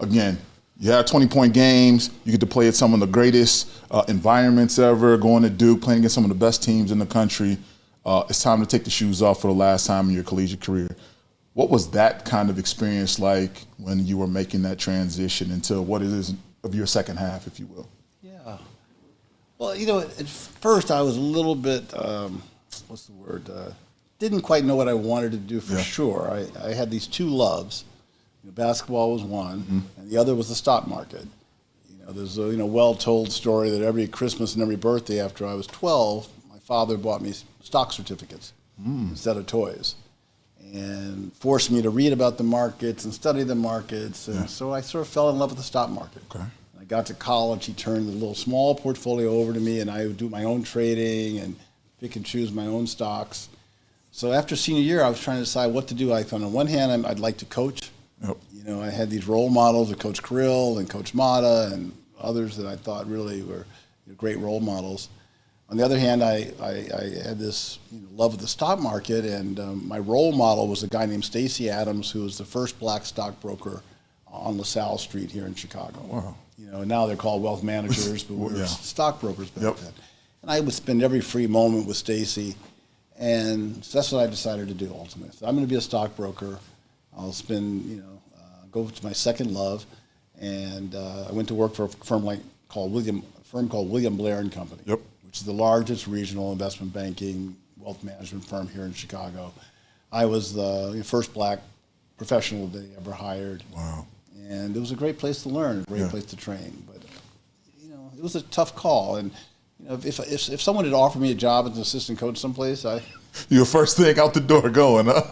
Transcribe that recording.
again, you have 20-point games. You get to play at some of the greatest environments ever, going to Duke, playing against some of the best teams in the country. It's time to take the shoes off for the last time in your collegiate career. What was that kind of experience like when you were making that transition into what it is of your second half, if you will? Yeah. Well, you know, at first I was a little bit, what's the word? Didn't quite know what I wanted to do for sure. I had these two loves. You know, basketball was one, and the other was the stock market. You know, there's a well-told story that every Christmas and every birthday after I was 12, my father bought me stock certificates instead of toys, and forced me to read about the markets and study the markets. And so I sort of fell in love with the stock market. Okay. I got to college, he turned the little small portfolio over to me, and I would do my own trading and pick and choose my own stocks. So after senior year, I was trying to decide what to do. I thought, on one hand, I'd like to coach. Yep. You know, I had these role models of Coach Krill and Coach Mata and others that I thought really were great role models. On the other hand, I had this love of the stock market, and my role model was a guy named Stacy Adams, who was the first black stockbroker on LaSalle Street here in Chicago. Wow. You know, now they're called wealth managers, but we were stockbrokers back then. And I would spend every free moment with Stacy, and so that's what I decided to do ultimately. So I'm going to be a stockbroker. I'll spend, go to my second love, and I went to work for a firm called William Blair and Company, which is the largest regional investment banking wealth management firm here in Chicago. I was the first black professional they ever hired. Wow. And it was a great place to learn, a great place to train. But it was a tough call. And if someone had offered me a job as an assistant coach someplace, you're first thing out the door going, huh?